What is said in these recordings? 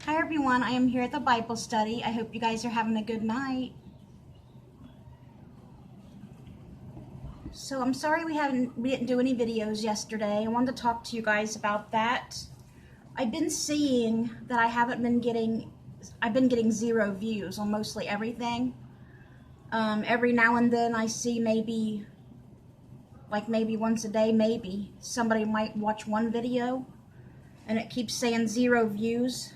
Hi everyone, I am here at the Bible study. I hope you guys are having a good night. So I'm sorry we didn't do any videos yesterday. I wanted to talk to you guys about that. I've been seeing that I've been getting 0 views on mostly everything. Every now and then I see maybe once a day, maybe somebody might watch one video and it keeps saying 0 views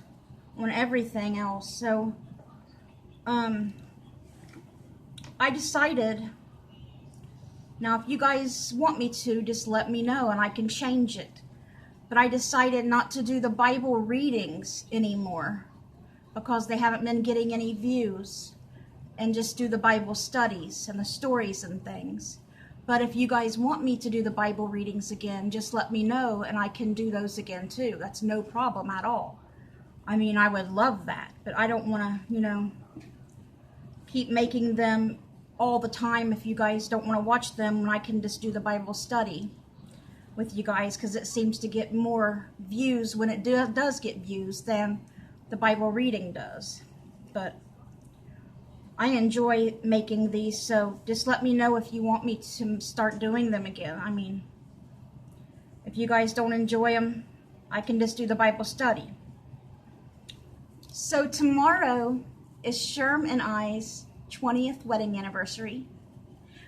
on everything else. So I decided, now if you guys want me to, just let me know and I can change it. But I decided not to do the Bible readings anymore because they haven't been getting any views, and just do the Bible studies and the stories and things. But if you guys want me to do the Bible readings again, just let me know and I can do those again too. That's no problem at all. I mean, I would love that, but I don't want to, keep making them all the time if you guys don't want to watch them, when I can just do the Bible study with you guys, because it seems to get more views when it does get views than the Bible reading does. But I enjoy making these, so just let me know if you want me to start doing them again. I mean, if you guys don't enjoy them, I can just do the Bible study. So tomorrow is Sherm and I's 20th wedding anniversary.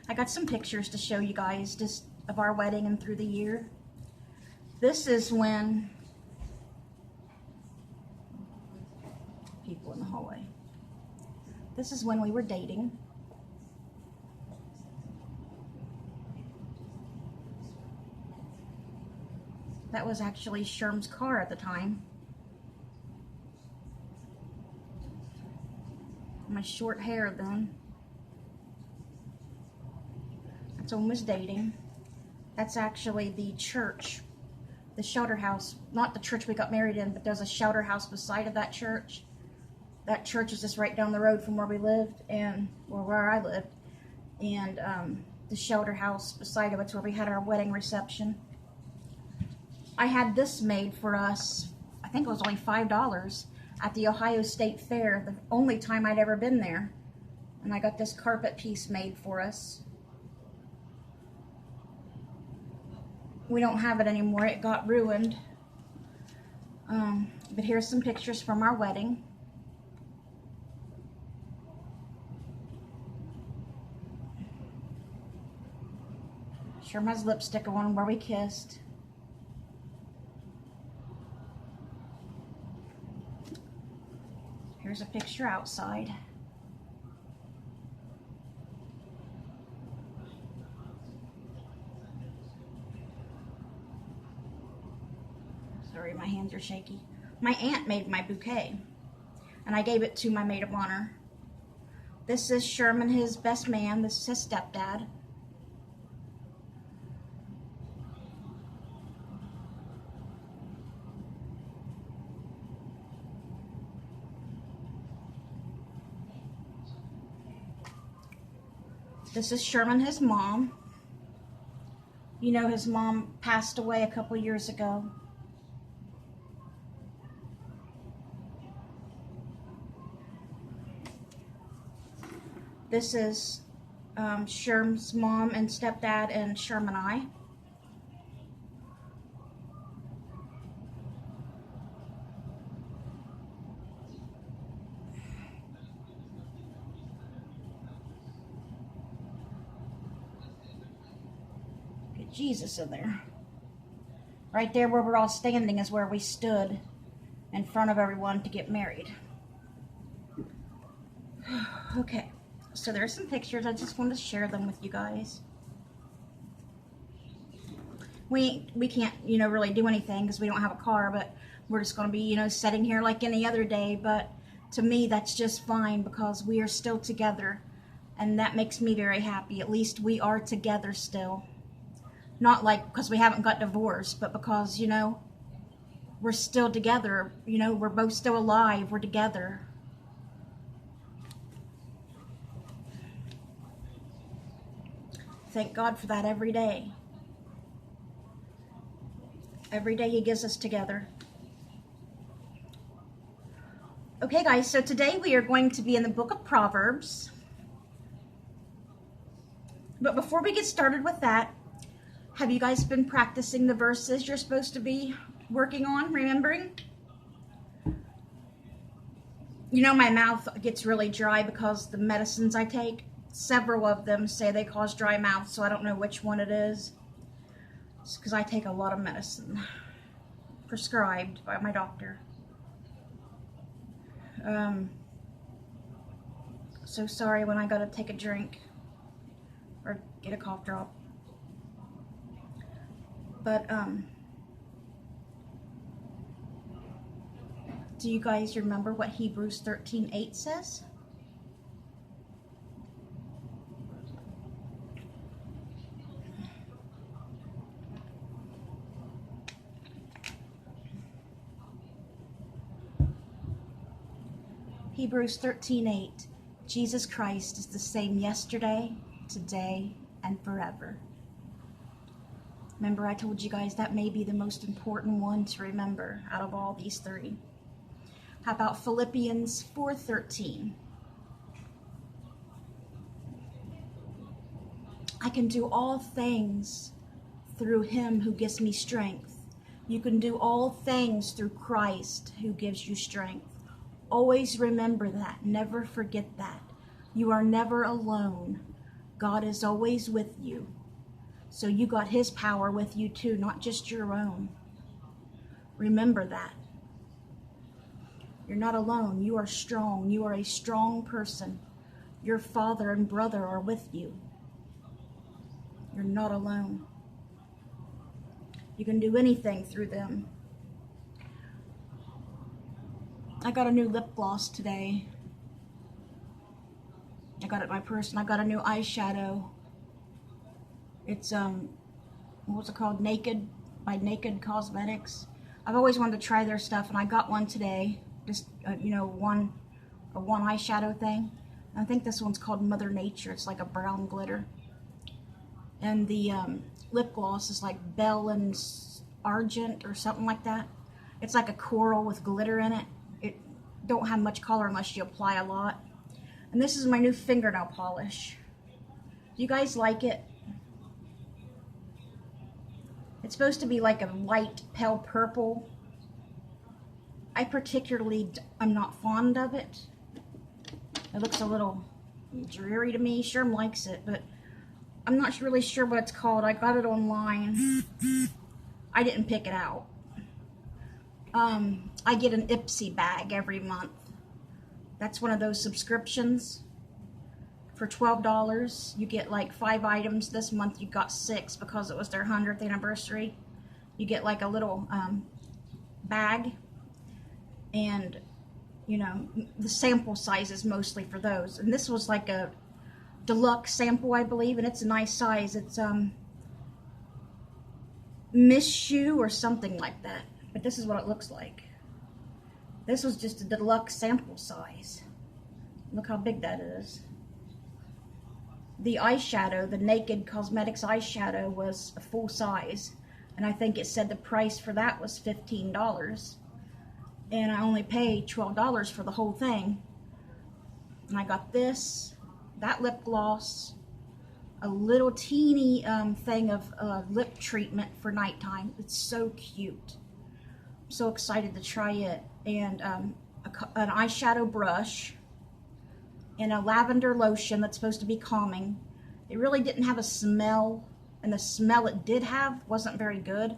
I got some pictures to show you guys just of our wedding and through the year. This is when people in the hallway. This is when we were dating. That was actually Sherm's car at the time. My short hair then. That's when we was dating. That's actually the church, the shelter house, not the church we got married in, but there's a shelter house beside of that church. That church is just right down the road from where we lived, or where I lived. And the shelter house beside of it's where we had our wedding reception. I had this made for us, I think it was only $5 at the Ohio State Fair, the only time I'd ever been there. And I got this carpet piece made for us. We don't have it anymore, it got ruined. But here's some pictures from our wedding. Sherm has lipstick on where we kissed. Here's a picture outside. Sorry, my hands are shaky. My aunt made my bouquet, and I gave it to my maid of honor. This is Sherm and his best man. This is his stepdad. This is Sherman, his mom. You know, his mom passed away a couple years ago. This is Sherm's mom and stepdad and Sherm and I. Jesus in there. Right there where we're all standing is where we stood in front of everyone to get married. Okay, so there's some pictures. I just wanted to share them with you guys. We can't, really do anything because we don't have a car, but we're just going to be, sitting here like any other day. But to me, that's just fine because we are still together, and that makes me very happy. At least we are together still. Not like because we haven't got divorced, but because, we're still together. We're both still alive. We're together. Thank God for that every day. Every day He gives us together. Okay guys, so today we are going to be in the book of Proverbs. But before we get started with that, have you guys been practicing the verses you're supposed to be working on, remembering? You know, my mouth gets really dry because the medicines I take, several of them say they cause dry mouth, so I don't know which one it is. It's because I take a lot of medicine prescribed by my doctor. So sorry when I gotta take a drink or get a cough drop. But do you guys remember what Hebrews 13:8 says? Hebrews 13:8. Jesus Christ is the same yesterday, today, and forever. Remember, I told you guys that may be the most important one to remember out of all these three. How about Philippians 4:13? I can do all things through him who gives me strength. You can do all things through Christ who gives you strength. Always remember that. Never forget that. You are never alone. God is always with you. So you got his power with you too, not just your own. Remember that. You're not alone. You are strong. You are a strong person. Your father and brother are with you. You're not alone. You can do anything through them. I got a new lip gloss today. I got it in my purse, and I got a new eyeshadow. It's what's it called? Naked by Naked Cosmetics. I've always wanted to try their stuff, and I got one today. Just one eyeshadow thing. I think this one's called Mother Nature. It's like a brown glitter, and the lip gloss is like Bell and Argent or something like that. It's like a coral with glitter in it. It don't have much color unless you apply a lot. And this is my new fingernail polish. Do you guys like it? It's supposed to be like a light pale purple. I particularly am not fond of it. It looks a little dreary to me. Sherm likes it, but I'm not really sure what it's called. I got it online. I didn't pick it out. I get an Ipsy bag every month. That's one of those subscriptions. For $12, you get like 5 items. This month you got 6 because it was their 100th anniversary. You get like a little bag, and you know, the sample size is mostly for those. And this was like a deluxe sample, I believe, and it's a nice size. It's Miss Shoe or something like that. But this is what it looks like. This was just a deluxe sample size. Look how big that is. The eyeshadow, the Naked Cosmetics eyeshadow, was a full size. And I think it said the price for that was $15. And I only paid $12 for the whole thing. And I got this, that lip gloss, a little teeny thing of lip treatment for nighttime. It's so cute. I'm so excited to try it. And an eyeshadow brush, and a lavender lotion that's supposed to be calming. It really didn't have a smell, and the smell it did have wasn't very good.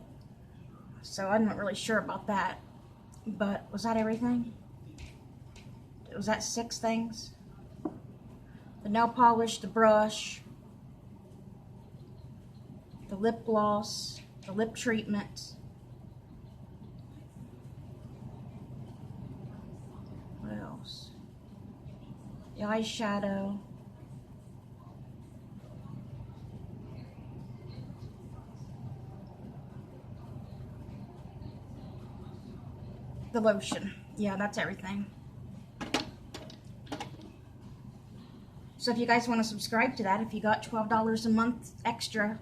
So I'm not really sure about that. But was that everything? Was that 6 things? The nail polish, the brush, the lip gloss, the lip treatment. What else? The eyeshadow. The lotion. Yeah, that's everything. So if you guys want to subscribe to that, if you got $12 a month extra,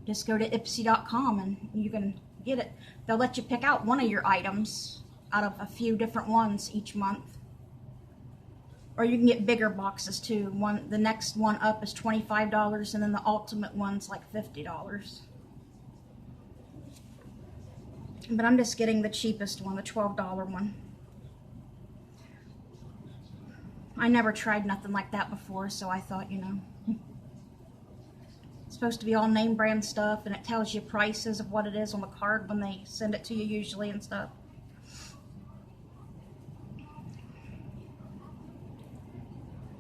just go to Ipsy.com and you can get it. They'll let you pick out one of your items out of a few different ones each month. Or you can get bigger boxes too. The next one up is $25, and then the ultimate one's like $50. But I'm just getting the cheapest one, the $12 one. I never tried nothing like that before, so I thought, you know. It's supposed to be all name brand stuff, and it tells you prices of what it is on the card when they send it to you usually and stuff.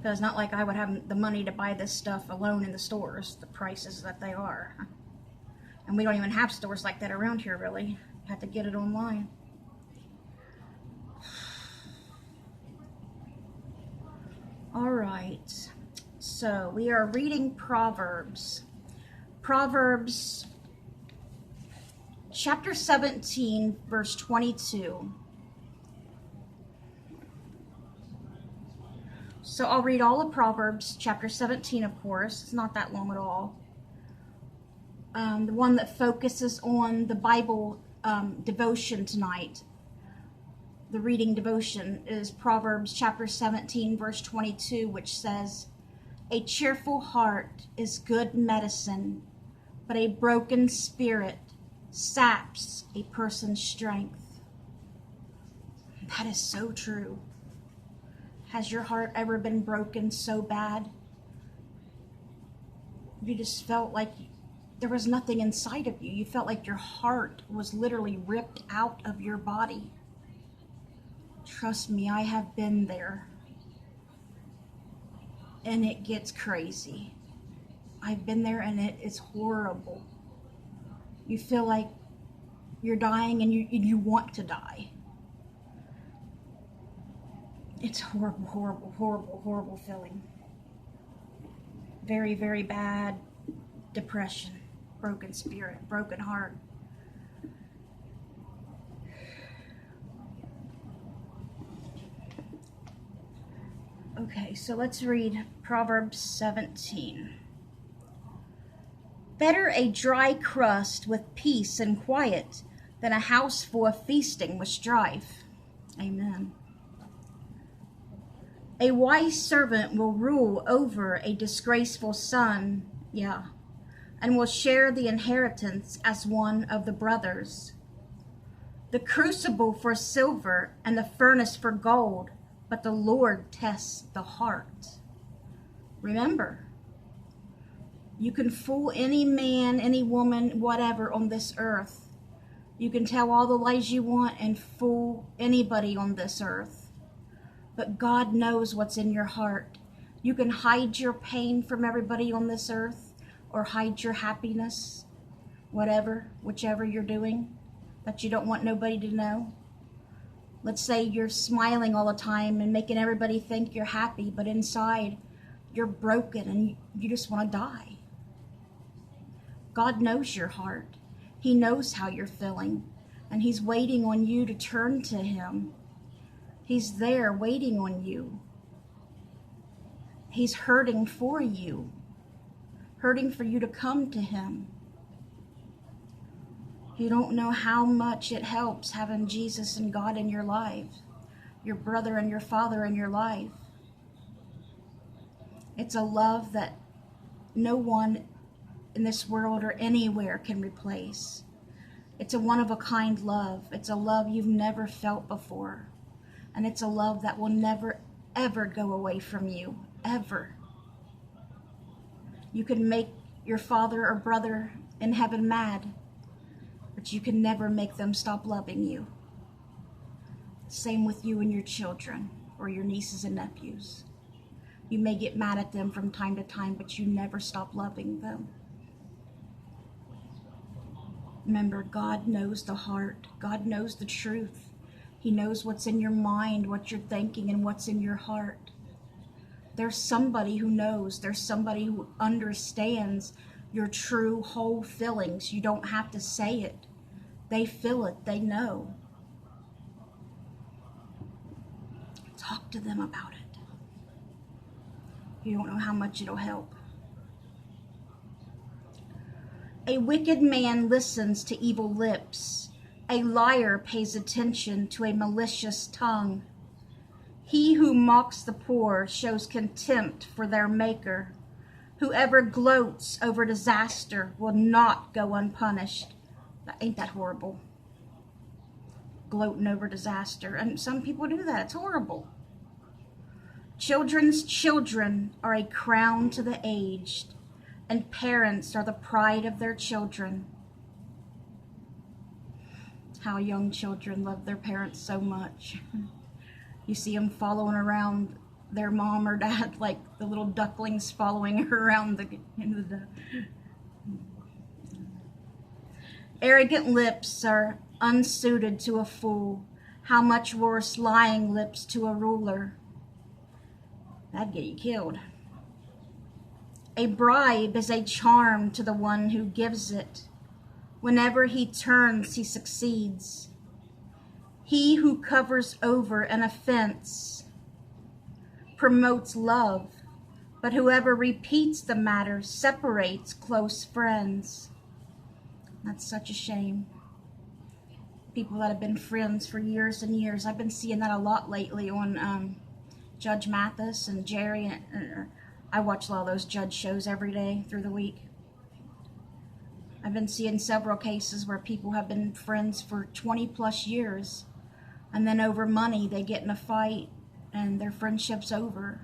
It's not like I would have the money to buy this stuff alone in the stores, the prices that they are. And we don't even have stores like that around here, really. You have to get it online. All right. So we are reading Proverbs. Proverbs chapter 17, verse 22. So I'll read all of Proverbs, chapter 17, of course. It's not that long at all. The one that focuses on the Bible devotion tonight, the reading devotion, is Proverbs chapter 17, verse 22, which says, "A cheerful heart is good medicine, but a broken spirit saps a person's strength." That is so true. Has your heart ever been broken so bad? You just felt like there was nothing inside of you. You felt like your heart was literally ripped out of your body. Trust me, I have been there. And it gets crazy. I've been there and it is horrible. You feel like you're dying and you want to die. It's horrible, horrible, horrible, horrible feeling. Very, very bad depression, broken spirit, broken heart. Okay, so let's read Proverbs 17. "Better a dry crust with peace and quiet than a house full of feasting with strife." Amen. "A wise servant will rule over a disgraceful son," and will share the inheritance as one of the brothers. "The crucible for silver and the furnace for gold, but the Lord tests the heart." Remember, you can fool any man, any woman, whatever on this earth. You can tell all the lies you want and fool anybody on this earth. But God knows what's in your heart. You can hide your pain from everybody on this earth, or hide your happiness, whichever you're doing, that you don't want nobody to know. Let's say you're smiling all the time and making everybody think you're happy, but inside you're broken and you just want to die. God knows your heart. He knows how you're feeling, and He's waiting on you to turn to Him. He's there waiting on you. He's hurting for you to come to Him. You don't know how much it helps having Jesus and God in your life, your brother and your father in your life. It's a love that no one in this world or anywhere can replace. It's a one-of-a-kind love. It's a love you've never felt before. And it's a love that will never, ever go away from you, ever. You can make your father or brother in heaven mad, but you can never make them stop loving you. Same with you and your children or your nieces and nephews. You may get mad at them from time to time, but you never stop loving them. Remember, God knows the heart. God knows the truth. He knows what's in your mind, what you're thinking, and what's in your heart. There's somebody who knows. There's somebody who understands your true, whole feelings. You don't have to say it. They feel it. They know. Talk to them about it. You don't know how much it'll help. "A wicked man listens to evil lips. A liar pays attention to a malicious tongue. He who mocks the poor shows contempt for their maker. Whoever gloats over disaster will not go unpunished. Ain't that horrible? Gloating over disaster. And some people do that. It's horrible. Children's children are a crown to the aged, and parents are the pride of their children. How young children love their parents so much. You see them following around their mom or dad like the little ducklings following her around the Arrogant lips are unsuited to a fool. How much worse lying lips to a ruler. That'd get you killed. A bribe is a charm to the one who gives it. Whenever he turns, he succeeds. He who covers over an offense promotes love, but whoever repeats the matter separates close friends. That's such a shame. People that have been friends for years and years. I've been seeing that a lot lately on Judge Mathis and Jerry. I watch a lot of those judge shows every day through the week. I've been seeing several cases where people have been friends for 20 plus years, and then over money they get in a fight and their friendship's over.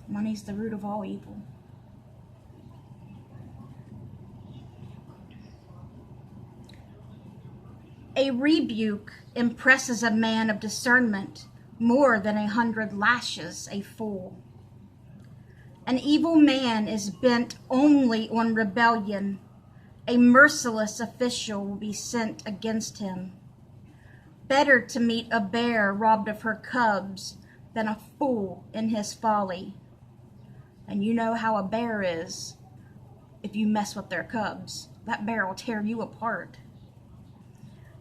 Money's the root of all evil. A rebuke impresses a man of discernment more than 100 lashes a fool. An evil man is bent only on rebellion. A merciless official will be sent against him. Better to meet a bear robbed of her cubs than a fool in his folly. And you know how a bear is if you mess with their cubs. That bear will tear you apart.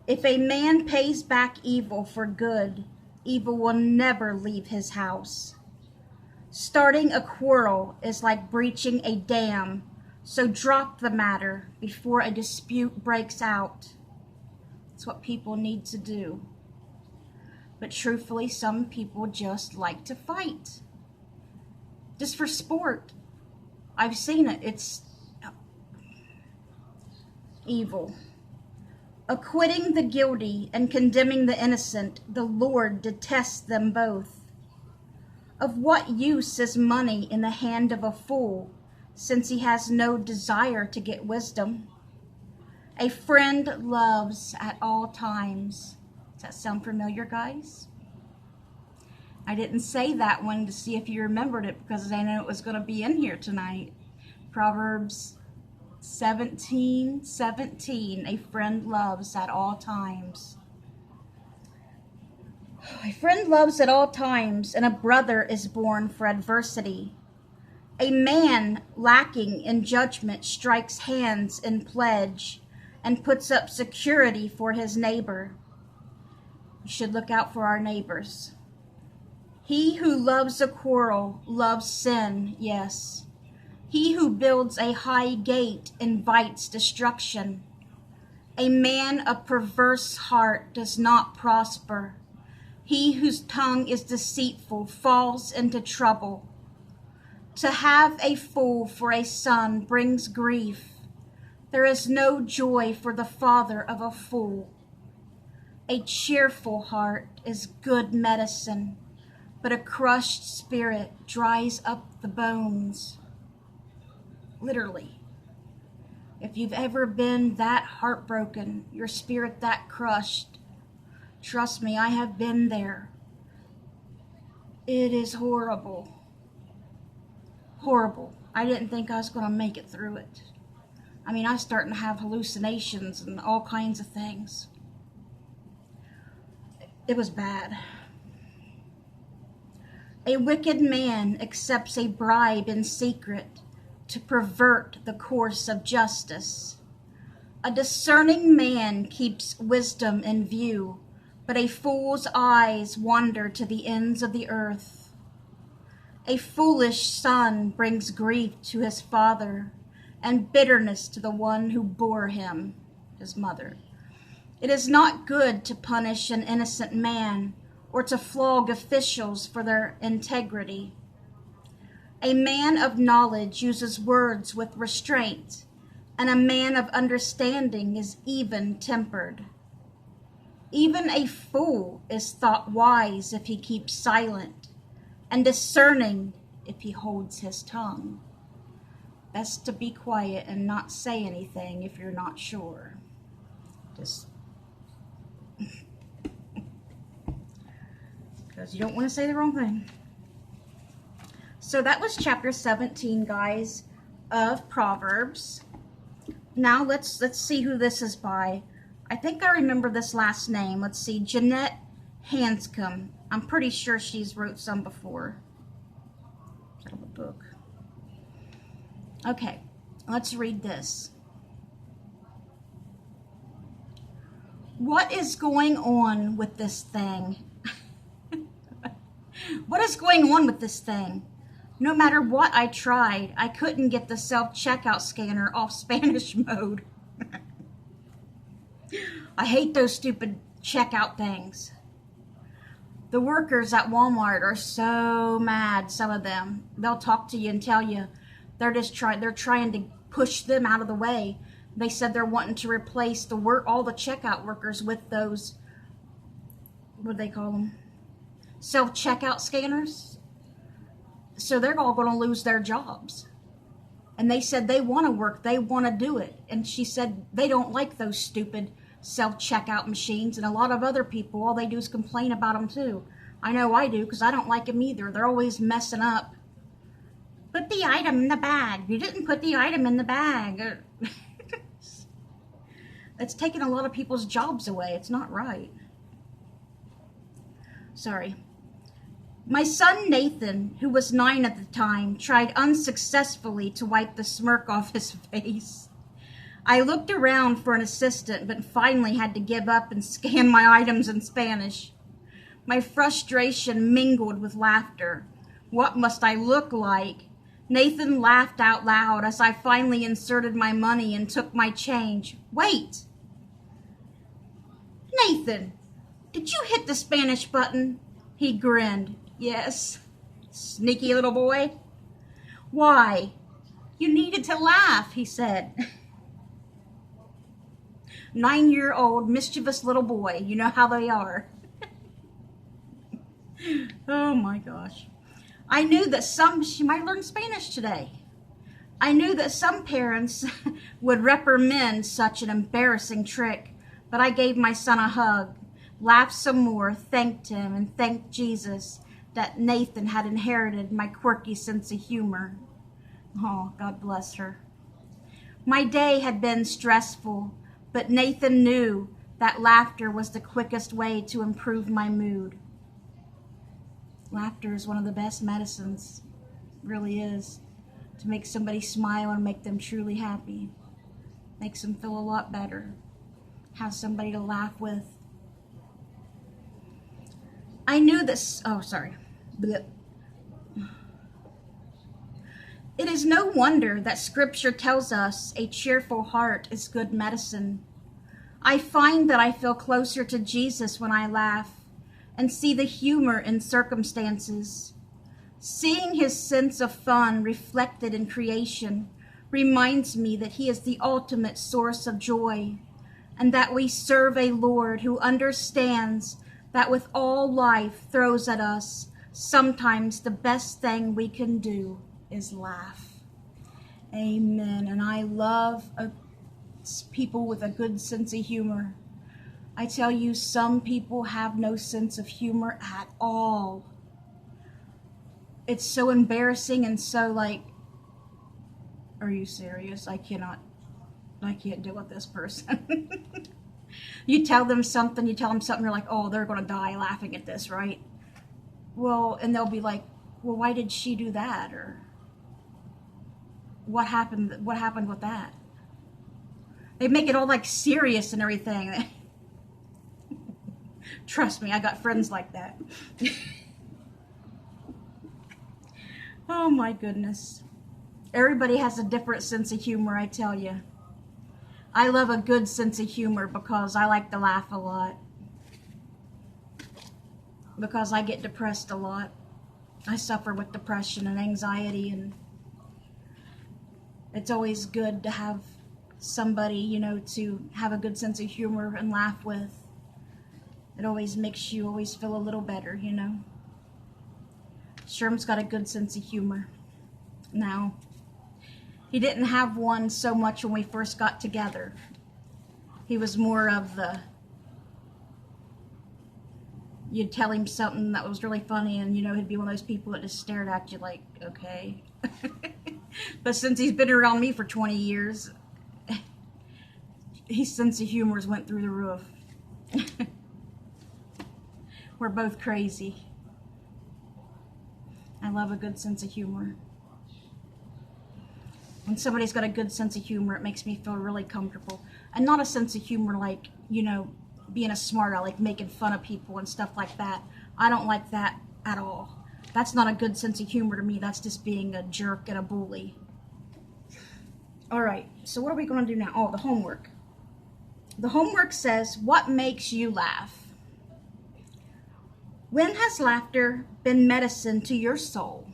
If a man pays back evil for good, evil will never leave his house. Starting a quarrel is like breaching a dam, so drop the matter before a dispute breaks out. That's what people need to do. But truthfully, some people just like to fight. Just for sport. I've seen it. It's evil. Acquitting the guilty and condemning the innocent, the Lord detests them both. Of what use is money in the hand of a fool, since he has no desire to get wisdom? A friend loves at all times. Does that sound familiar, guys? I didn't say that one to see if you remembered it because I know it was going to be in here tonight. Proverbs 17:17, a friend loves at all times. A friend loves at all times, and a brother is born for adversity. A man lacking in judgment strikes hands in pledge and puts up security for his neighbor. We should look out for our neighbors. He who loves a quarrel loves sin, yes. He who builds a high gate invites destruction. A man of perverse heart does not prosper. He whose tongue is deceitful falls into trouble. To have a fool for a son brings grief. There is no joy for the father of a fool. A cheerful heart is good medicine, but a crushed spirit dries up the bones. Literally. If you've ever been that heartbroken, your spirit that crushed, trust me, I have been there. It is horrible. Horrible. I didn't think I was going to make it through it. I mean, I was starting to have hallucinations and all kinds of things. It was bad. A wicked man accepts a bribe in secret to pervert the course of justice. A discerning man keeps wisdom in view, but a fool's eyes wander to the ends of the earth. A foolish son brings grief to his father and bitterness to the one who bore him, his mother. It is not good to punish an innocent man or to flog officials for their integrity. A man of knowledge uses words with restraint, and a man of understanding is even-tempered. Even a fool is thought wise if he keeps silent, and discerning if he holds his tongue. Best to be quiet and not say anything if you're not sure. Just because you don't want to say the wrong thing. So that was chapter 17, guys, of Proverbs. Now let's see who this is by. I think I remember this last name. Let's see, Jeanette Hanscom. I'm pretty sure she's wrote some before. Out of a book. Okay, let's read this. What is going on with this thing? What is going on with this thing? No matter what I tried, I couldn't get the self-checkout scanner off Spanish mode. I hate those stupid checkout things. The workers at Walmart are so mad, some of them. They'll talk to you and tell you they're trying to push them out of the way. They said they're wanting to replace all the checkout workers with those, what do they call them? Self-checkout scanners. So they're all going to lose their jobs. And they said they want to work, they want to do it. And she said they don't like those stupid self-checkout machines. And a lot of other people, all they do is complain about them too. I know I do, because I don't like them either. They're always messing up. Put the item in the bag. You didn't put the item in the bag. It's taking a lot of people's jobs away. It's not right. Sorry. My son Nathan, who was 9 at the time, tried unsuccessfully to wipe the smirk off his face. I looked around for an assistant, but finally had to give up and scan my items in Spanish. My frustration mingled with laughter. What must I look like? Nathan laughed out loud as I finally inserted my money and took my change. Wait! Nathan, did you hit the Spanish button? He grinned. Yes. Sneaky little boy. Why? You needed to laugh, he said. 9-year-old mischievous little boy. You know how they are. Oh my gosh. I knew that she might learn Spanish today. I knew that some parents would reprimand such an embarrassing trick, but I gave my son a hug, laughed some more, thanked him, and thanked Jesus that Nathan had inherited my quirky sense of humor. Oh, God bless her. My day had been stressful, but Nathan knew that laughter was the quickest way to improve my mood. Laughter is one of the best medicines, it really is, to make somebody smile and make them truly happy. Makes them feel a lot better. Have somebody to laugh with. I knew this, Blip. It is no wonder that Scripture tells us a cheerful heart is good medicine. I find that I feel closer to Jesus when I laugh and see the humor in circumstances. Seeing his sense of fun reflected in creation reminds me that he is the ultimate source of joy, and that we serve a Lord who understands that with all life throws at us, sometimes the best thing we can do is laugh. Amen. And I love people with a good sense of humor. I tell you, some people have no sense of humor at all. It's so embarrassing and so like, are you serious? I can't deal with this person. You tell them something, you're like, oh, they're going to die laughing at this, right? Well, and they'll be like, well, why did she do that? Or what happened with that? They make it all like serious and everything. Trust me, I got friends like that. Oh my goodness. Everybody has a different sense of humor, I tell you. I love a good sense of humor because I like to laugh a lot. because I get depressed a lot. I suffer with depression and anxiety, and it's always good to have somebody, you know, to have a good sense of humor and laugh with. It always makes you always feel a little better, you know. Sherm's got a good sense of humor. Now, he didn't have one so much when we first got together. He was more of the, you'd tell him something that was really funny, and, you know, he'd be one of those people that just stared at you like, okay. But since he's been around me for 20 years, his sense of humor went through the roof. We're both crazy. I love a good sense of humor. When somebody's got a good sense of humor, it makes me feel really comfortable. And not a sense of humor like, you know, being a smart aleck, making fun of people and stuff like that. I don't like that at all. That's not a good sense of humor to me. That's just being a jerk and a bully. All right, so what are we going to do now? Oh, the homework. The homework says, what makes you laugh? When has laughter been medicine to your soul?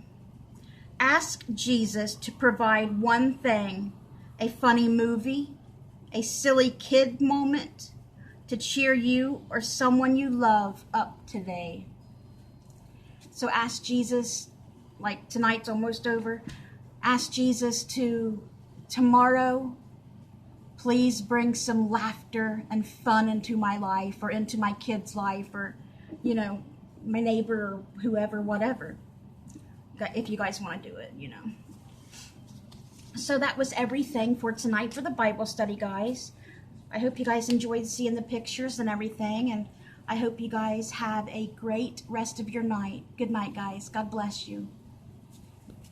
Ask Jesus to provide one thing, a funny movie, a silly kid moment, to cheer you or someone you love up today. So ask Jesus, like tonight's almost over, ask Jesus to tomorrow, please bring some laughter and fun into my life or into my kid's life or, you know, my neighbor or whoever, whatever, if you guys want to do it, you know. So that was everything for tonight for the Bible study, guys. I hope you guys enjoyed seeing the pictures and everything, and I hope you guys have a great rest of your night. Good night, guys. God bless you.